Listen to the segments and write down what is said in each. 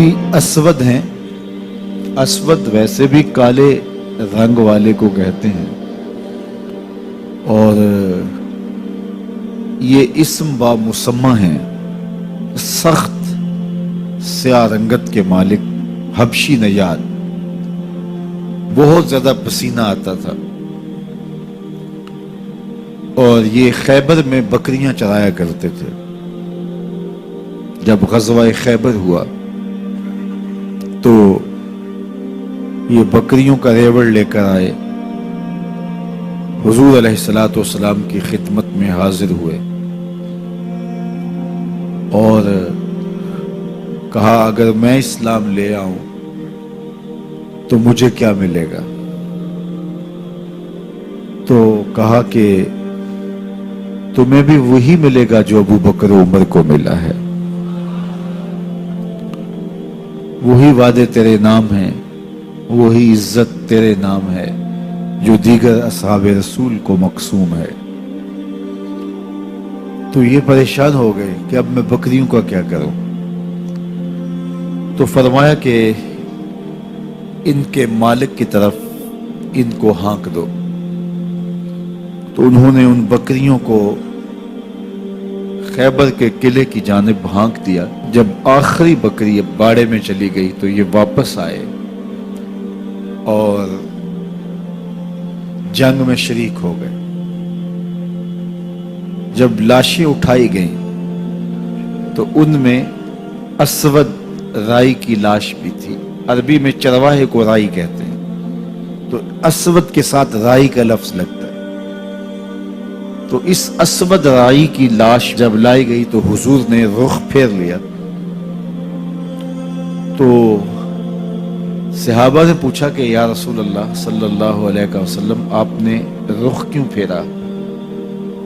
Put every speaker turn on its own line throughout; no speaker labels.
بکری اسود ہیں. اسود ویسے بھی کالے رنگ والے کو کہتے ہیں، اور یہ اسم با مسمہ ہیں. سخت سیاہ رنگت کے مالک حبشی نژاد، بہت زیادہ پسینہ آتا تھا، اور یہ خیبر میں بکریاں چرایا کرتے تھے. جب غزوہ خیبر ہوا تو یہ بکریوں کا ریوڑ لے کر آئے، حضور علیہ الصلوۃ والسلام کی خدمت میں حاضر ہوئے اور کہا اگر میں اسلام لے آؤں تو مجھے کیا ملے گا؟ تو کہا کہ تمہیں بھی وہی ملے گا جو ابو بکر و عمر کو ملا ہے، وہی وعدے تیرے نام ہیں، وہی عزت تیرے نام ہے جو دیگر اصحاب رسول کو مقسوم ہے. تو یہ پریشان ہو گئے کہ اب میں بکریوں کا کیا کروں. تو فرمایا کہ ان کے مالک کی طرف ان کو ہانک دو. تو انہوں نے ان بکریوں کو خیبر کے قلعے کی جانب ہانک دیا. جب آخری بکری باڑے میں چلی گئی تو یہ واپس آئے اور جنگ میں شریک ہو گئے. جب لاشیں اٹھائی گئیں تو ان میں اسود رائی کی لاش بھی تھی. عربی میں چرواہے کو رائی کہتے ہیں، تو اسود کے ساتھ رائی کا لفظ لگتا ہے. تو اس اسود رائی کی لاش جب لائی گئی تو حضور نے رخ پھیر لیا. تو صحابہ نے پوچھا کہ یا رسول اللہ صلی اللہ علیہ وسلم آپ نے رخ کیوں پھیرا؟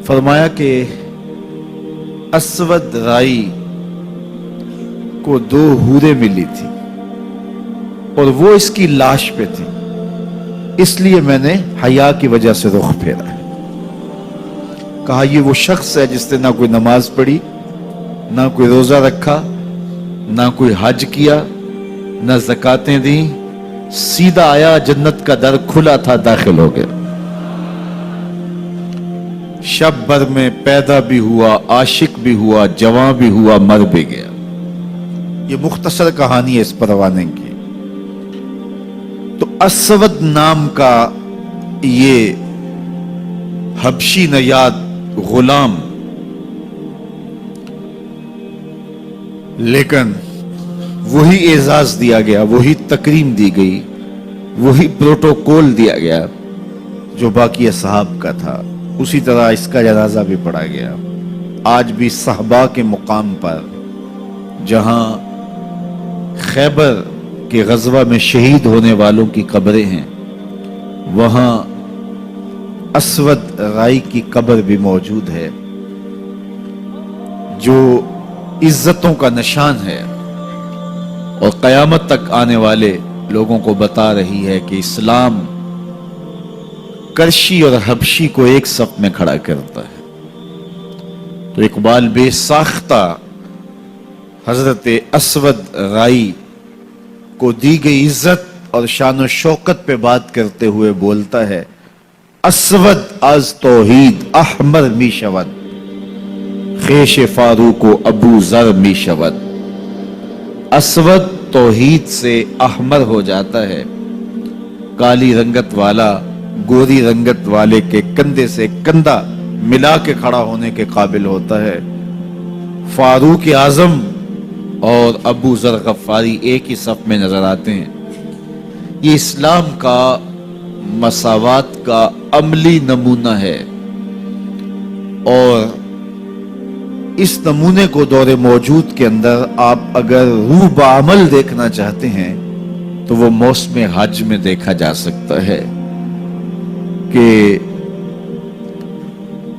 فرمایا کہ اسود رائی کو 2 حوریں ملی تھی اور وہ اس کی لاش پہ تھی، اس لیے میں نے حیا کی وجہ سے رخ پھیرا ہے. کہا یہ وہ شخص ہے جس نے نہ کوئی نماز پڑھی، نہ کوئی روزہ رکھا، نہ کوئی حج کیا، نہ زکاتیں دیں، سیدھا آیا، جنت کا در کھلا تھا، داخل ہو گیا. شب بھر میں پیدا بھی ہوا، عاشق بھی ہوا، جوان بھی ہوا، مر بھی گیا. یہ مختصر کہانی ہے اس پروانے کی. تو اسود نام کا یہ حبشی نژاد غلام، لیکن وہی اعزاز دیا گیا، وہی تکریم دی گئی، وہی پروٹوکول دیا گیا جو باقی اصحاب کا تھا. اسی طرح اس کا جنازہ بھی پڑھا گیا. آج بھی صحابہ کے مقام پر جہاں خیبر کے غزوہ میں شہید ہونے والوں کی قبریں ہیں، وہاں اسود رائی کی قبر بھی موجود ہے جو عزتوں کا نشان ہے اور قیامت تک آنے والے لوگوں کو بتا رہی ہے کہ اسلام کرشی اور حبشی کو ایک صف میں کھڑا کرتا ہے. تو اقبال بے ساختہ حضرت اسود رائی کو دی گئی عزت اور شان و شوکت پہ بات کرتے ہوئے بولتا ہے، اسود از توحید احمر می شود، خیش فاروق و ابو ذر می شود. اسود توحید سے احمر ہو جاتا ہے، کالی رنگت والا گوری رنگت والے کے کندھے سے کندھا ملا کے کھڑا ہونے کے قابل ہوتا ہے. فاروق اعظم اور ابو ذر غفاری ایک ہی صف میں نظر آتے ہیں. یہ اسلام کا مساوات کا عملی نمونہ ہے، اور اس نمونے کو دور موجود کے اندر آپ اگر روح بعمل دیکھنا چاہتے ہیں تو وہ موسم حج میں دیکھا جا سکتا ہے کہ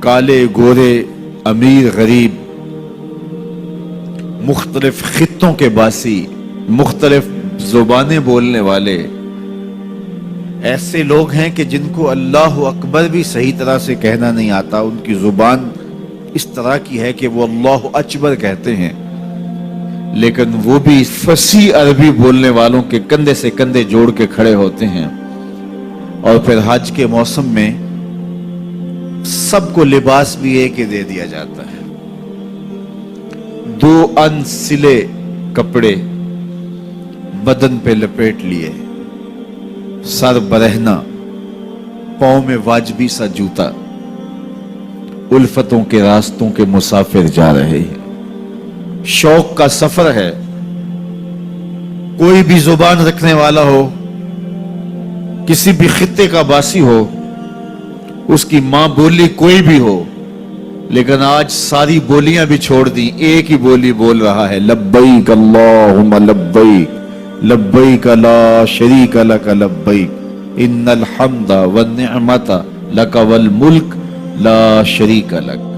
کالے گورے، امیر غریب، مختلف خطوں کے باسی، مختلف زبانیں بولنے والے ایسے لوگ ہیں کہ جن کو اللہ اکبر بھی صحیح طرح سے کہنا نہیں آتا. ان کی زبان اس طرح کی ہے کہ وہ اللہ اکبر کہتے ہیں، لیکن وہ بھی فصیح عربی بولنے والوں کے کندھے سے کندھے جوڑ کے کھڑے ہوتے ہیں، اور پھر حج کے موسم میں سب کو لباس بھی ایک ہی دے دیا جاتا ہے، 2 ان سلے کپڑے بدن پہ لپیٹ لیے، سر برہنہ، پاؤں میں واجبی سا جوتا، الفتوں کے راستوں کے مسافر جا رہے ہیں، شوق کا سفر ہے۔ کوئی بھی زبان رکھنے والا ہو، کسی بھی خطے کا باسی ہو، اس کی ماں بولی کوئی بھی ہو، لیکن آج ساری بولیاں بھی چھوڑ دی، ایک ہی بولی بول رہا ہے، لبیک اللہم لبیک لبیک لا شریک لک لبیک ان الحمد والنعمت لک والملک لا شریک لک۔